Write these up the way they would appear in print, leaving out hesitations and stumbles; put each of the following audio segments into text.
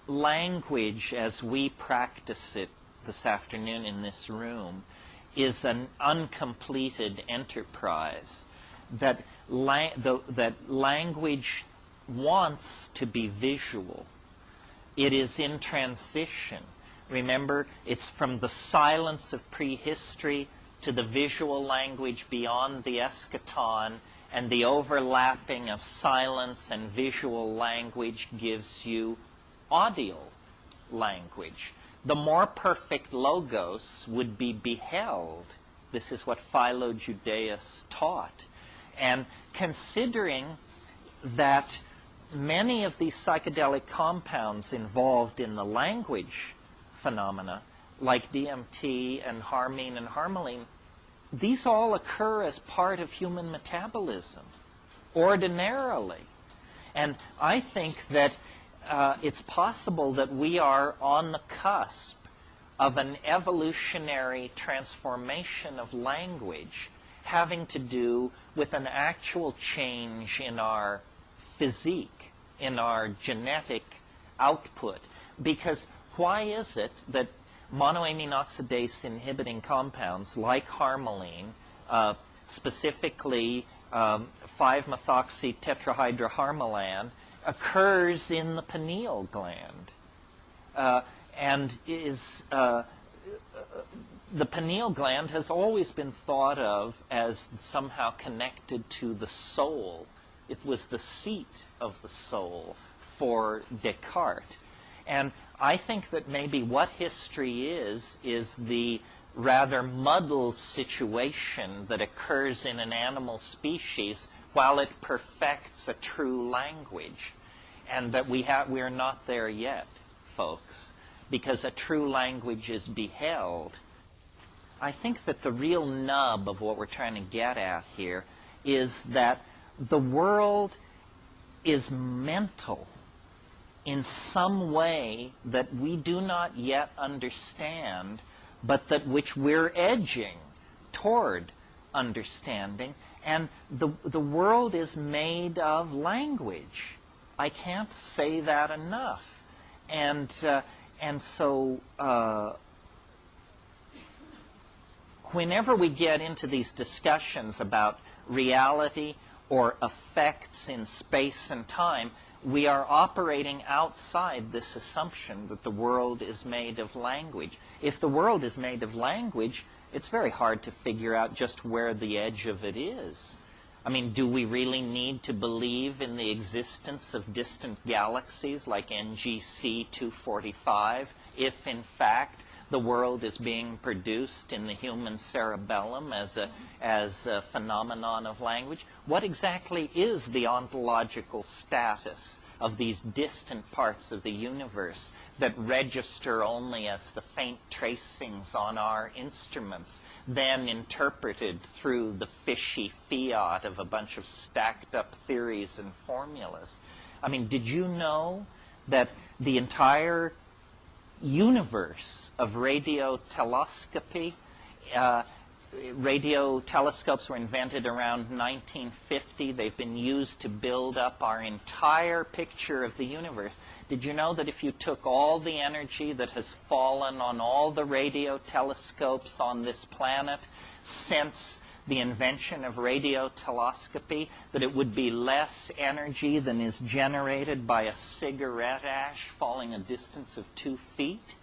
language as we practice it this afternoon in this room is an uncompleted enterprise, that language wants to be visual. It is in transition. Remember, it's from the silence of prehistory to the visual language beyond the eschaton, and the overlapping of silence and visual language gives you audio language. The more perfect logos would be beheld. This is what Philo-Judaeus taught. And considering that many of these psychedelic compounds involved in the language phenomena, like DMT and harmine and harmaline, these all occur as part of human metabolism, ordinarily. And I think that it's possible that we are on the cusp of an evolutionary transformation of language having to do with an actual change in our physique, in our genetic output. Because why is it that monoamine oxidase inhibiting compounds like harmaline, specifically 5-methoxy-tetrahydroharmalan, occurs in the pineal gland, and is the pineal gland has always been thought of as somehow connected to the soul. It was the seat of the soul for Descartes. And I think that maybe what history is the rather muddled situation that occurs in an animal species while it perfects a true language. And that we're not there yet, folks, because a true language is beheld. I think that the real nub of what we're trying to get at here is that the world is mental in some way that we do not yet understand, but that which we're edging toward understanding. And the world is made of language. I can't say that enough. And so whenever we get into these discussions about reality or effects in space and time, we are operating outside this assumption that the world is made of language. If the world is made of language, it's very hard to figure out just where the edge of it is. I mean, do we really need to believe in the existence of distant galaxies like NGC 245 if, in fact, the world is being produced in the human cerebellum as a phenomenon of language? What exactly is the ontological status of these distant parts of the universe that register only as the faint tracings on our instruments, then interpreted through the fishy fiat of a bunch of stacked up theories and formulas? I mean, did you know that the entire universe of radio telescopy, radio telescopes were invented around 1950. They've been used to build up our entire picture of the universe. Did you know that if you took all the energy that has fallen on all the radio telescopes on this planet since the invention of radio telescopy, that it would be less energy than is generated by a cigarette ash falling a distance of 2 feet?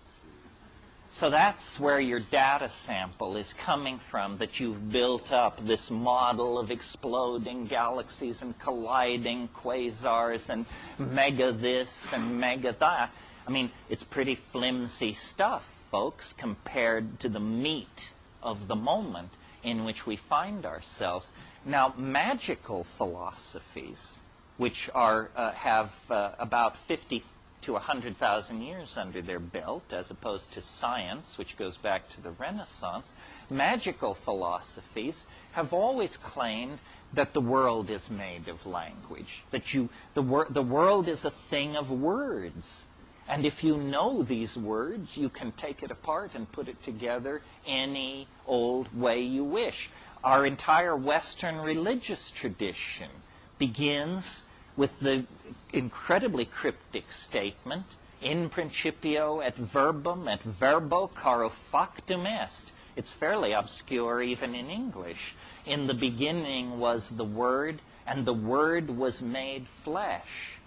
So that's where your data sample is coming from, that you've built up this model of exploding galaxies and colliding quasars and mega this and mega that. I mean, it's pretty flimsy stuff, folks, compared to the meat of the moment in which we find ourselves. Now, magical philosophies, which have about 50 to 100,000 years under their belt, as opposed to science, which goes back to the Renaissance, magical philosophies have always claimed that the world is made of language, that the world is a thing of words. And if you know these words, you can take it apart and put it together any old way you wish. Our entire Western religious tradition begins with the incredibly cryptic statement, In principio et verbum et verbo caro factum est. It's fairly obscure even in English. In the beginning was the Word, and the Word was made flesh.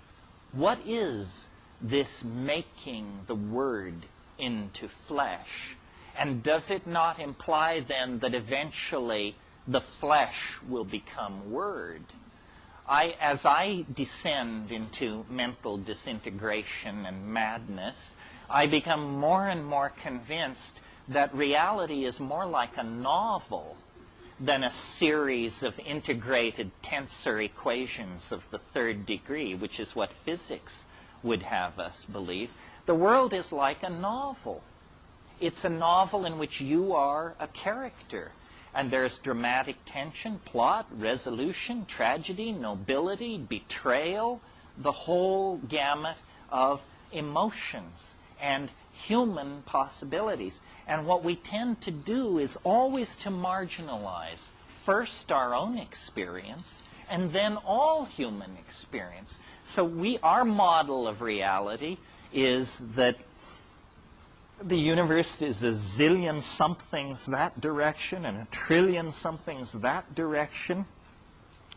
What is this making the Word into flesh? And does it not imply then that eventually the flesh will become Word? As I descend into mental disintegration and madness, I become more and more convinced that reality is more like a novel than a series of integrated tensor equations of the third degree, which is what physics would have us believe. The world is like a novel. It's a novel in which you are a character. And there's dramatic tension, plot, resolution, tragedy, nobility, betrayal, the whole gamut of emotions and human possibilities. And what we tend to do is always to marginalize first our own experience and then all human experience. So our model of reality is that the universe is a zillion somethings that direction and a trillion somethings that direction.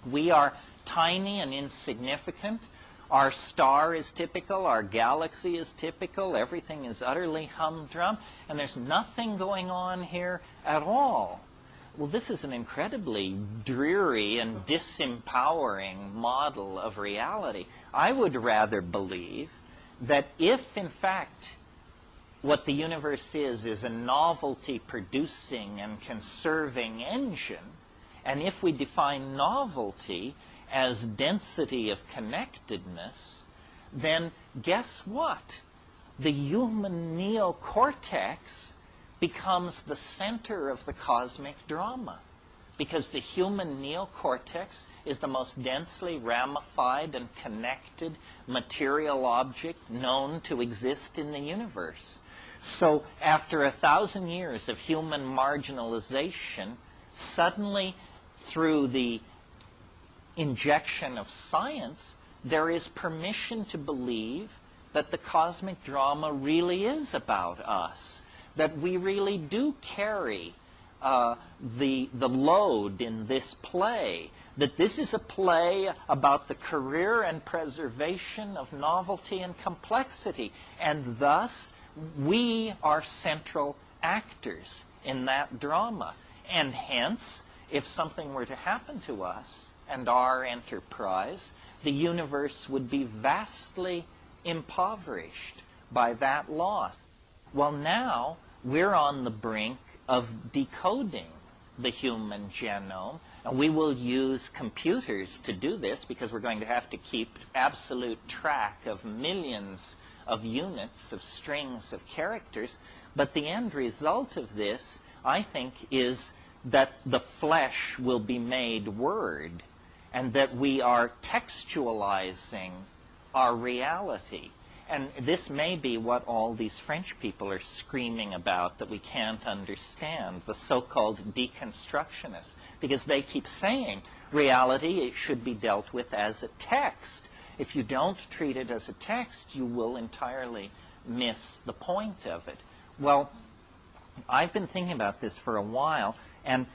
We are tiny and insignificant. Our star is typical. Our galaxy is typical. Everything is utterly humdrum. And there's nothing going on here at all. Well, this is an incredibly dreary and disempowering model of reality. I would rather believe that if, in fact, what the universe is a novelty-producing and conserving engine, and if we define novelty as density of connectedness, then guess what? The human neocortex becomes the center of the cosmic drama, because the human neocortex is the most densely ramified and connected material object known to exist in the universe. So after 1,000 years of human marginalization, suddenly through the injection of science, there is permission to believe that the cosmic drama really is about us, that we really do carry the load in this play, that this is a play about the career and preservation of novelty and complexity, and thus we are central actors in that drama. And hence, if something were to happen to us and our enterprise, the universe would be vastly impoverished by that loss. Well, now we're on the brink of decoding the human genome, and we will use computers to do this because we're going to have to keep absolute track of millions of units, of strings of characters. But the end result of this, I think, is that the flesh will be made word, and that we are textualizing our reality. And this may be what all these French people are screaming about that we can't understand, the so-called deconstructionists, because they keep saying reality, it should be dealt with as a text. If you don't treat it as a text, you will entirely miss the point of it. Well, I've been thinking about this for a while, and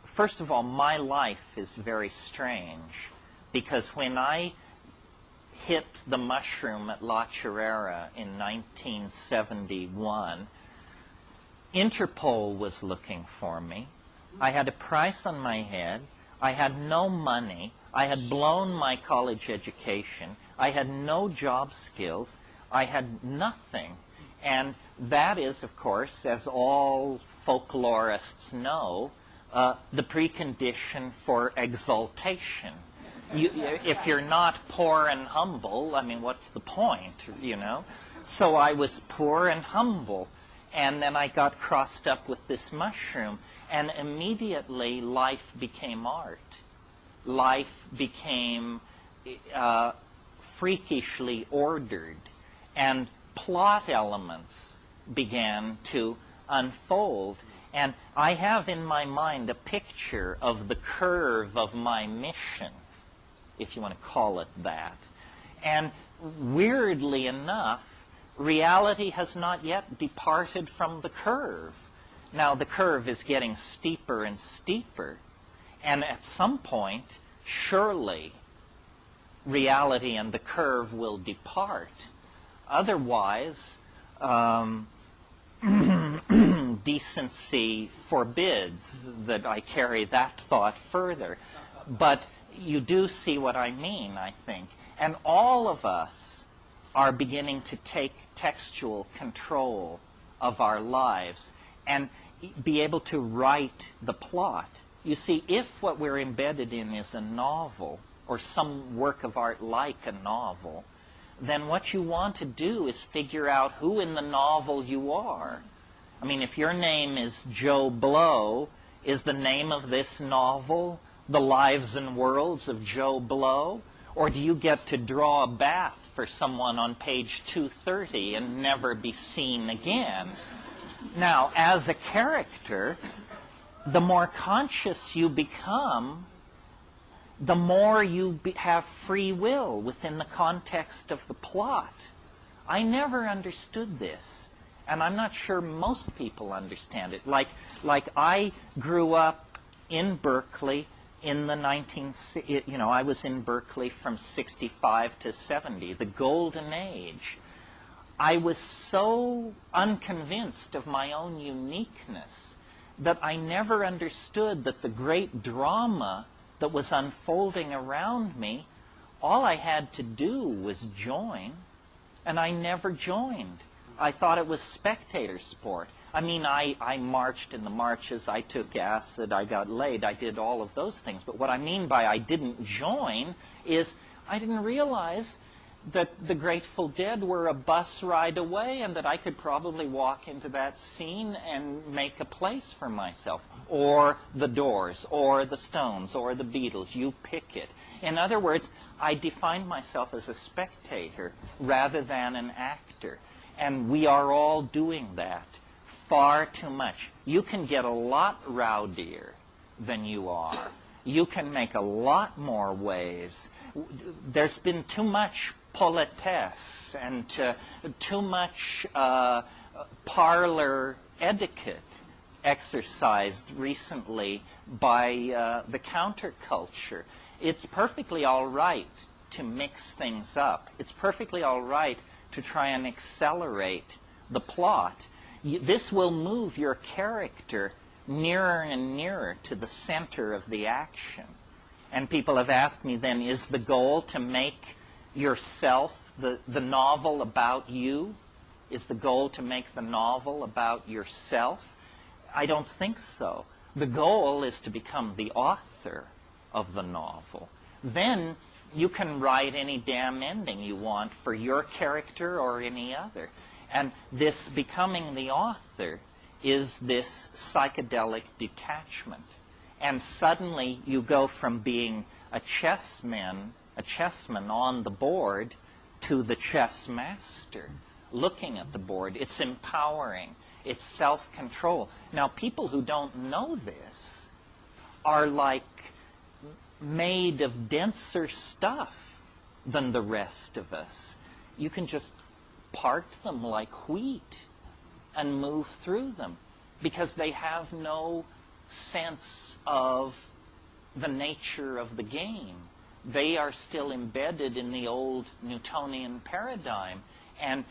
first of all, my life is very strange, because when I hit the mushroom at La Chirera in 1971, Interpol was looking for me. I had a price on my head. I had no money. I had blown my college education. I had no job skills. I had nothing. And that is, of course, as all folklorists know, the precondition for exaltation. If you're not poor and humble, I mean, what's the point, you know? So I was poor and humble, and then I got crossed up with this mushroom, and immediately life became art. Life became freakishly ordered, and plot elements began to unfold. And I have in my mind a picture of the curve of my mission, if you want to call it that. And weirdly enough, reality has not yet departed from the curve. Now, the curve is getting steeper and steeper, and at some point, surely, reality and the curve will depart. Otherwise, decency forbids that I carry that thought further. But you do see what I mean, I think. And all of us are beginning to take textual control of our lives and be able to write the plot. You see, if what we're embedded in is a novel, or some work of art like a novel, then what you want to do is figure out who in the novel you are. I mean, if your name is Joe Blow, is the name of this novel The Lives and Worlds of Joe Blow? Or do you get to draw a bath for someone on page 230 and never be seen again? Now, as a character, the more conscious you become, the more you have free will within the context of the plot. I never understood this, and I'm not sure most people understand it. Like I grew up in Berkeley in the I was in Berkeley from 65 to 70, the golden age. I was so unconvinced of my own uniqueness that I never understood that the great drama that was unfolding around me, all I had to do was join, and I never joined. I thought it was spectator sport. I mean, I marched in the marches, I took acid, I got laid, I did all of those things. But what I mean by I didn't join is I didn't realize that the Grateful Dead were a bus ride away and that I could probably walk into that scene and make a place for myself. Or the Doors, or the Stones, or the Beatles. You pick it. In other words, I defined myself as a spectator rather than an actor. And we are all doing that far too much. You can get a lot rowdier than you are. You can make a lot more waves. There's been too much politesse and too much parlor etiquette exercised recently by the counterculture. It's perfectly all right to mix things up. It's perfectly all right to try and accelerate the plot. This will move your character nearer and nearer to the center of the action. And people have asked me then, is the goal to make yourself the novel about you? Is the goal to make the novel about yourself? I don't think so. The goal is to become the author of the novel. Then you can write any damn ending you want for your character or any other. And this becoming the author is this psychedelic detachment. And suddenly you go from being a chessman on the board to the chess master looking at the board. It's empowering. It's self-control. Now, people who don't know this are like made of denser stuff than the rest of us. You can just part them like wheat and move through them because they have no sense of the nature of the game. They are still embedded in the old Newtonian paradigm and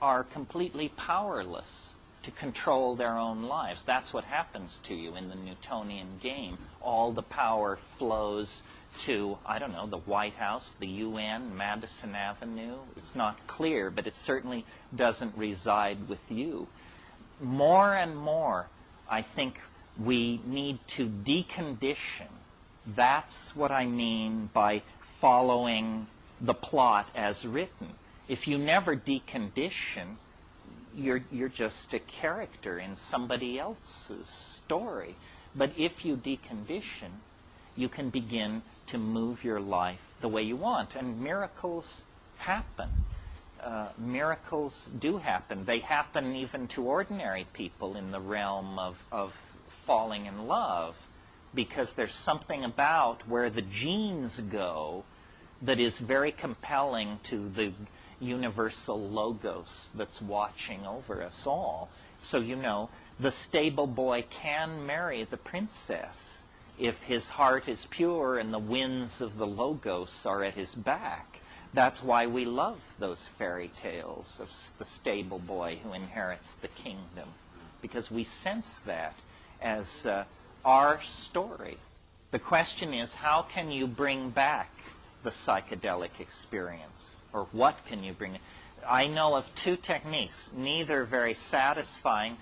are completely powerless to control their own lives. That's what happens to you in the Newtonian game. All the power flows to, I don't know, the White House, the UN, Madison Avenue. It's not clear, but it certainly doesn't reside with you. More and more, I think we need to decondition. That's what I mean by following the plot as written. If you never decondition, you're just a character in somebody else's story. But if you decondition, you can begin to move your life the way you want. And miracles happen. Miracles do happen. They happen even to ordinary people in the realm of falling in love, because there's something about where the genes go that is very compelling to the universal logos that's watching over us all. So, you know, the stable boy can marry the princess if his heart is pure and the winds of the logos are at his back. That's why we love those fairy tales of the stable boy who inherits the kingdom, because we sense that as our story. The question is, how can you bring back the psychedelic experience? Or what can you bring? I know of two techniques, neither very satisfying,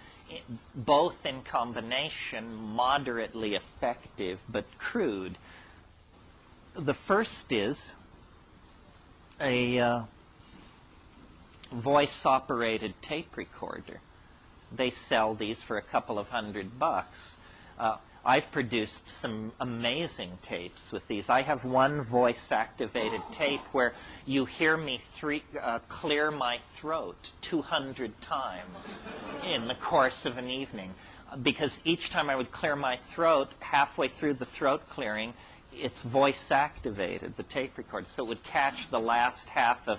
both in combination, moderately effective, but crude. The first is a voice-operated tape recorder. They sell these for a couple of $100. I've produced some amazing tapes with these. I have one voice-activated tape where you hear me clear my throat 200 times in the course of an evening. Because each time I would clear my throat, halfway through the throat clearing, it's voice-activated, the tape recorder. So it would catch the last half of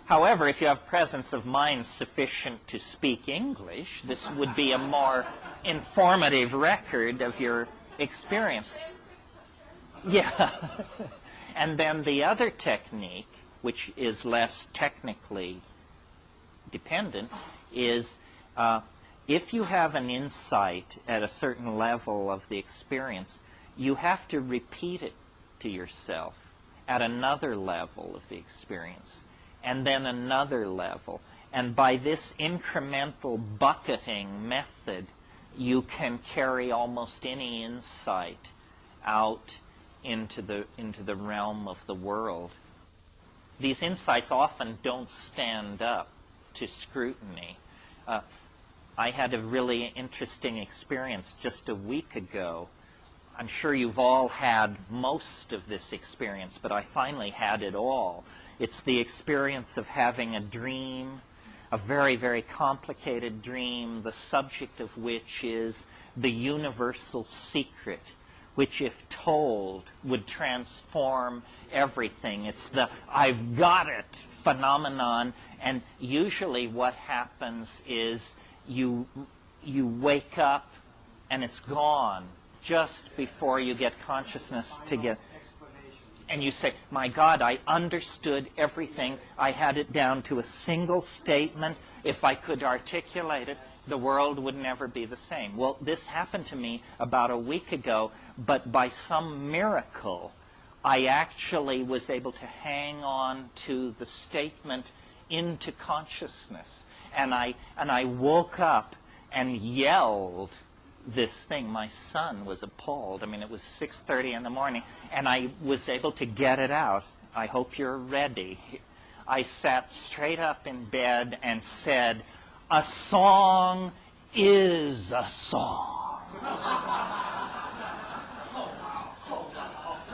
however, if you have presence of mind sufficient to speak English, this would be a more informative record of your experience. Yeah. And then the other technique, which is less technically dependent, is if you have an insight at a certain level of the experience, you have to repeat it to yourself at another level of the experience, and then another level. And by this incremental bucketing method, you can carry almost any insight out into the realm of the world. These insights often don't stand up to scrutiny. I had a really interesting experience just a week ago. I'm sure you've all had most of this experience, but I finally had it all. It's the experience of having a dream, a very, very complicated dream, the subject of which is the universal secret, which, if told, would transform everything. It's the "I've got it" phenomenon, and usually what happens is you wake up and it's gone just before you get consciousness to get... And you say, my God, I understood everything. I had it down to a single statement. If I could articulate it, the world would never be the same. Well, this happened to me about a week ago, but by some miracle, I actually was able to hang on to the statement into consciousness. And I woke up and yelled this thing. My son was appalled. I mean, it was 6:30 in the morning, and I was able to get it out. I hope you're ready. I sat straight up in bed and said, "A song is a song."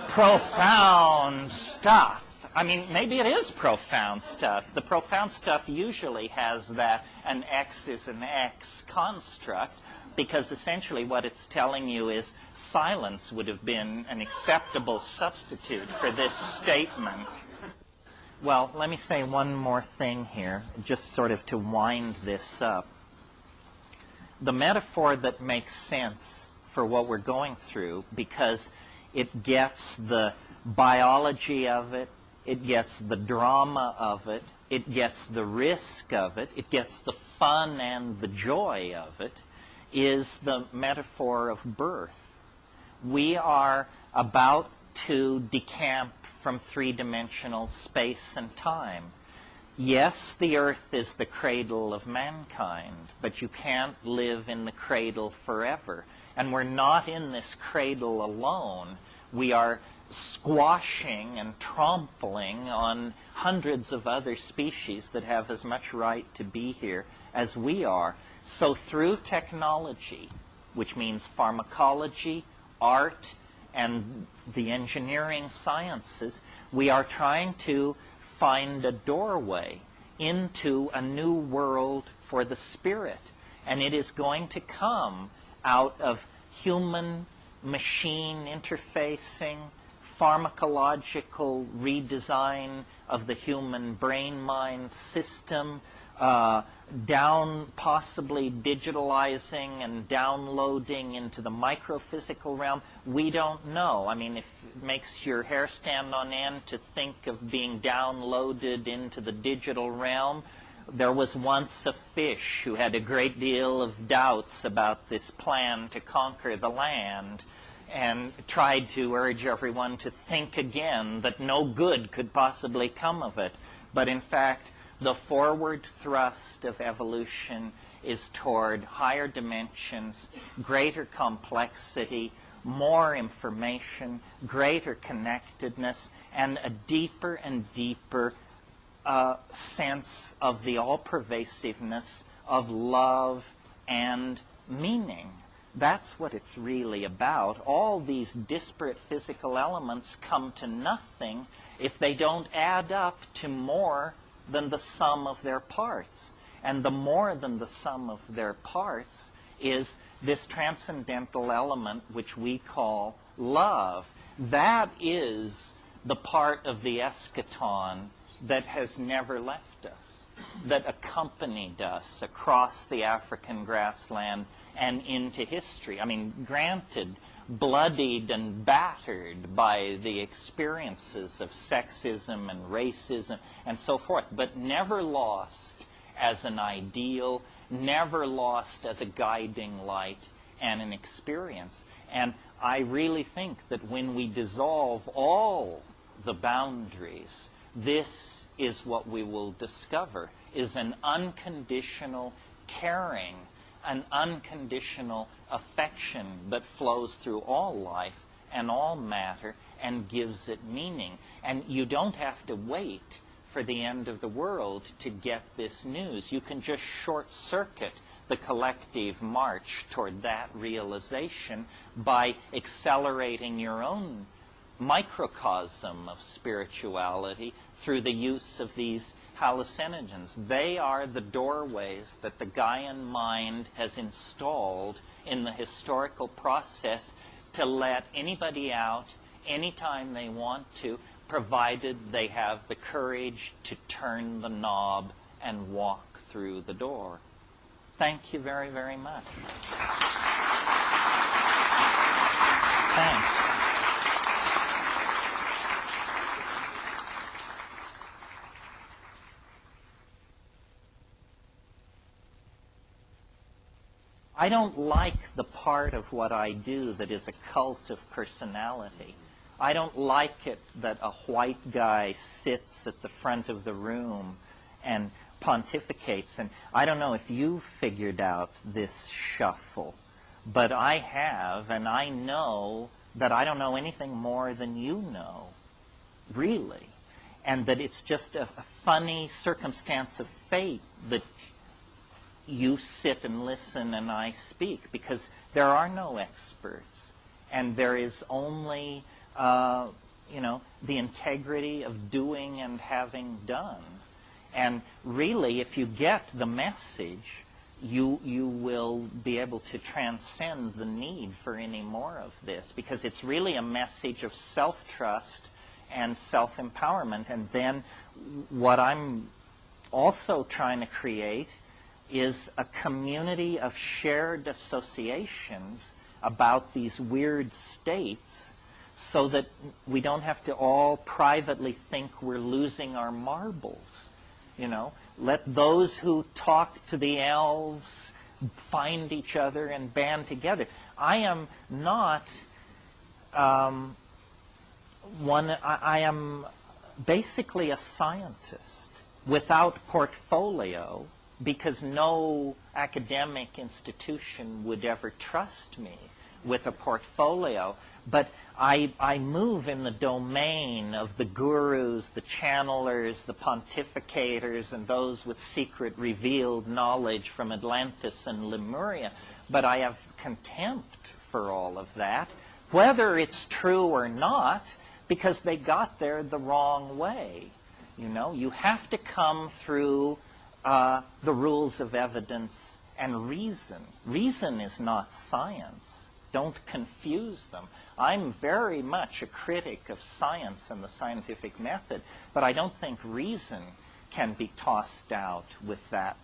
Profound stuff. I mean, maybe it is profound stuff. The profound stuff usually has that an X is an X construct, because essentially what it's telling you is silence would have been an acceptable substitute for this statement. Well, let me say one more thing here, just sort of to wind this up. The metaphor that makes sense for what we're going through, because it gets the biology of it, it gets the drama of it, it gets the risk of it, it gets the fun and the joy of it, is the metaphor of birth. We are about to decamp from three-dimensional space and time. Yes, the earth is the cradle of mankind, but you can't live in the cradle forever. And we're not in this cradle alone. We are squashing and trampling on hundreds of other species that have as much right to be here as we are. So through technology, which means pharmacology, art, and the engineering sciences, we are trying to find a doorway into a new world for the spirit. And it is going to come out of human machine interfacing, pharmacological redesign of the human brain-mind system, down possibly digitalizing and downloading into the microphysical realm. We don't know. I mean, if it makes your hair stand on end to think of being downloaded into the digital realm, there was once a fish who had a great deal of doubts about this plan to conquer the land and tried to urge everyone to think again that no good could possibly come of it. But in fact, the forward thrust of evolution is toward higher dimensions, greater complexity, more information, greater connectedness, and a deeper and deeper sense of the all-pervasiveness of love and meaning. That's what it's really about. All these disparate physical elements come to nothing if they don't add up to more than the sum of their parts. And the more than the sum of their parts is this transcendental element which we call love. That is the part of the eschaton that has never left us, that accompanied us across the African grassland and into history. I mean, granted, bloodied and battered by the experiences of sexism and racism and so forth, but never lost as an ideal, never lost as a guiding light and an experience. And I really think that when we dissolve all the boundaries, this is what we will discover, is an unconditional caring, an unconditional affection that flows through all life and all matter and gives it meaning. And you don't have to wait for the end of the world to get this news. You can just short-circuit the collective march toward that realization by accelerating your own microcosm of spirituality through the use of these hallucinogens. They are the doorways that the Gaian mind has installed in the historical process to let anybody out anytime they want to, provided they have the courage to turn the knob and walk through the door. Thank you very, very much. Thanks. I don't like the part of what I do that is a cult of personality. I don't like it that a white guy sits at the front of the room and pontificates. And I don't know if you've figured out this shuffle, but I have, and I know that I don't know anything more than you know, really. And that it's just a funny circumstance of fate that you sit and listen and I speak, because there are no experts, and there is only, the integrity of doing and having done. And really, if you get the message, you will be able to transcend the need for any more of this, because it's really a message of self-trust and self-empowerment. And then what I'm also trying to create is a community of shared associations about these weird states, so that we don't have to all privately think we're losing our marbles. Let those who talk to the elves find each other and band together. I am not I am basically a scientist without portfolio, because no academic institution would ever trust me with a portfolio. But I move in the domain of the gurus, the channelers, the pontificators, and those with secret revealed knowledge from Atlantis and Lemuria. But I have contempt for all of that, whether it's true or not, because they got there the wrong way. You have to come through the rules of evidence and reason. Reason is not science. Don't confuse them. I'm very much a critic of science and the scientific method, but I don't think reason can be tossed out with that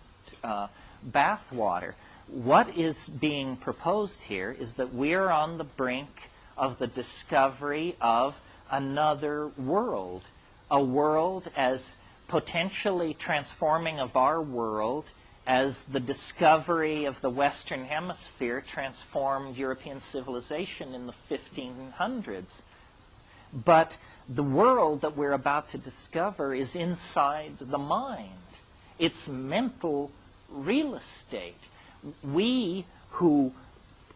bathwater. What is being proposed here is that we're on the brink of the discovery of another world, a world as potentially transforming of our world as the discovery of the Western Hemisphere transformed European civilization in the 1500s. But the world that we're about to discover is inside the mind. It's mental real estate. We who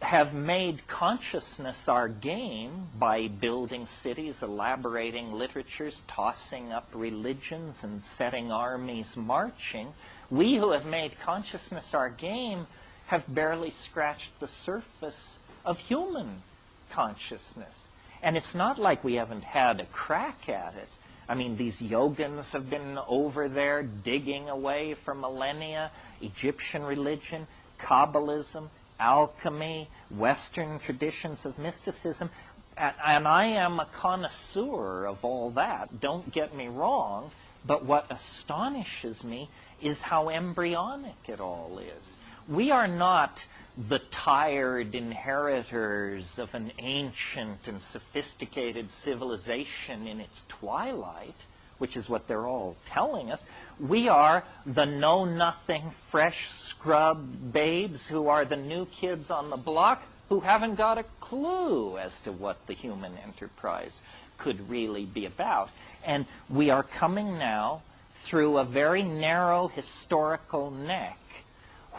have made consciousness our game by building cities, elaborating literatures, tossing up religions, and setting armies marching, we who have made consciousness our game have barely scratched the surface of human consciousness. And it's not like we haven't had a crack at it. I mean, these yogins have been over there digging away for millennia. Egyptian religion, Kabbalism, alchemy, Western traditions of mysticism. And I am a connoisseur of all that, don't get me wrong, but what astonishes me is how embryonic it all is. We are not the tired inheritors of an ancient and sophisticated civilization in its twilight, which is what they're all telling us. We are the know-nothing, fresh scrub babes who are the new kids on the block who haven't got a clue as to what the human enterprise could really be about. And we are coming now through a very narrow historical neck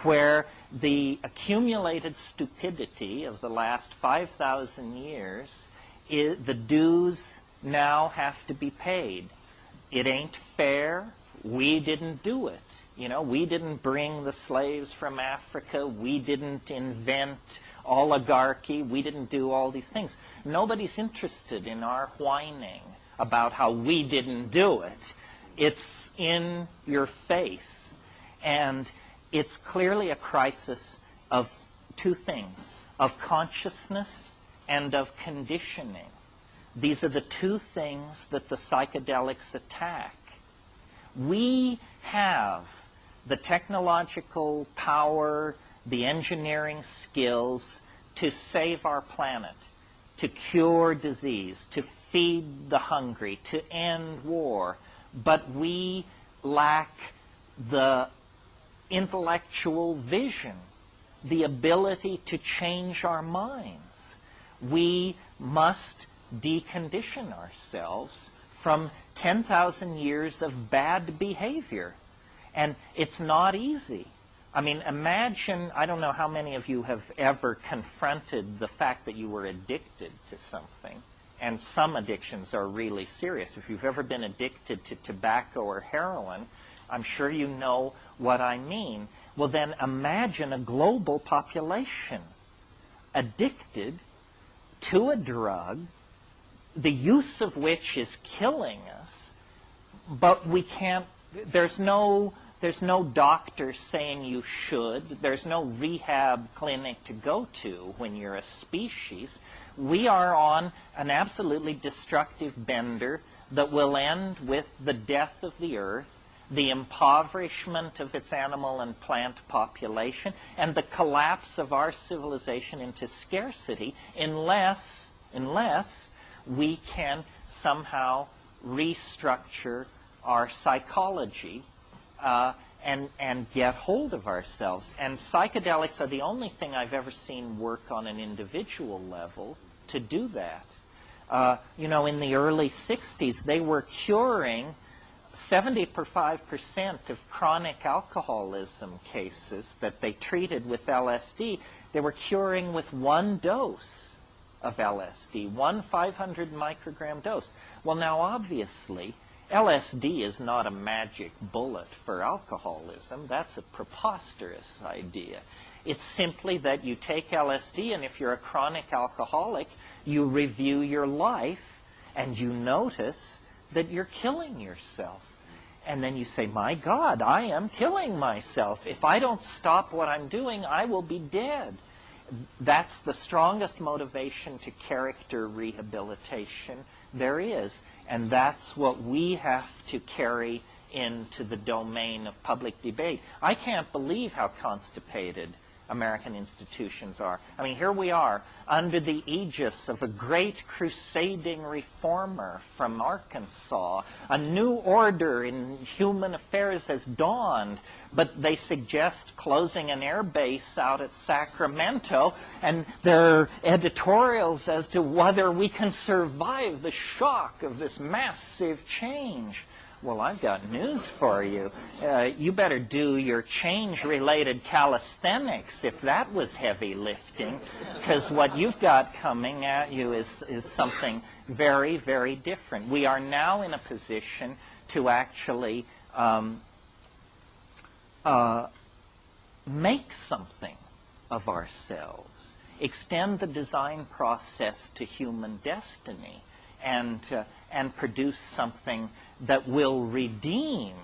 where the accumulated stupidity of the last 5,000 years, the dues now have to be paid. It ain't fair. We didn't do it. You know, we didn't bring the slaves from Africa. We didn't invent oligarchy. We didn't do all these things. Nobody's interested in our whining about how we didn't do it. It's in your face. And it's clearly a crisis of two things, of consciousness and of conditioning. These are the two things that the psychedelics attack. We have the technological power, the engineering skills to save our planet, to cure disease, to feed the hungry, to end war. But we lack the intellectual vision, the ability to change our minds. We must decondition ourselves from 10,000 years of bad behavior. And it's not easy. I mean, imagine, I don't know how many of you have ever confronted the fact that you were addicted to something. And some addictions are really serious. If you've ever been addicted to tobacco or heroin, I'm sure you know what I mean. Well, then imagine a global population addicted to a drug, the use of which is killing us, but we can't, there's no doctor saying you should. There's no rehab clinic to go to when you're a species. We are on an absolutely destructive bender that will end with the death of the earth, the impoverishment of its animal and plant population, and the collapse of our civilization into scarcity unless we can somehow restructure our psychology and get hold of ourselves. And psychedelics are the only thing I've ever seen work on an individual level to do that. You know, in the early 60s, they were curing 75% of chronic alcoholism cases that they treated with LSD. They were curing with one dose of LSD, one 500 microgram dose. Well, now, obviously, LSD is not a magic bullet for alcoholism. That's a preposterous idea. It's simply that you take LSD, and if you're a chronic alcoholic, you review your life, and you notice that you're killing yourself. And then you say, my God, I am killing myself. If I don't stop what I'm doing, I will be dead. That's the strongest motivation to character rehabilitation there is. And that's what we have to carry into the domain of public debate. I can't believe how constipated American institutions are. I mean, here we are under the aegis of a great crusading reformer from Arkansas. A new order in human affairs has dawned, but they suggest closing an air base out at Sacramento, and there are editorials as to whether we can survive the shock of this massive change. Well, I've got news for you. You better do your change-related calisthenics if that was heavy lifting, because what you've got coming at you is something very, very different. We are now in a position to actually make something of ourselves, extend the design process to human destiny, and produce something that will redeem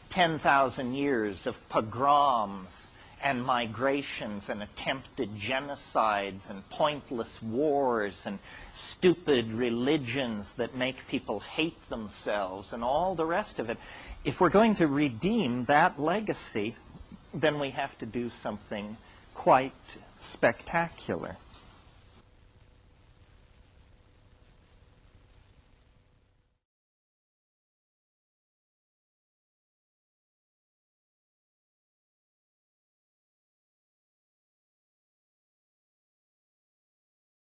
10,000 years of pogroms and migrations and attempted genocides and pointless wars and stupid religions that make people hate themselves and all the rest of it. If we're going to redeem that legacy, then we have to do something quite spectacular.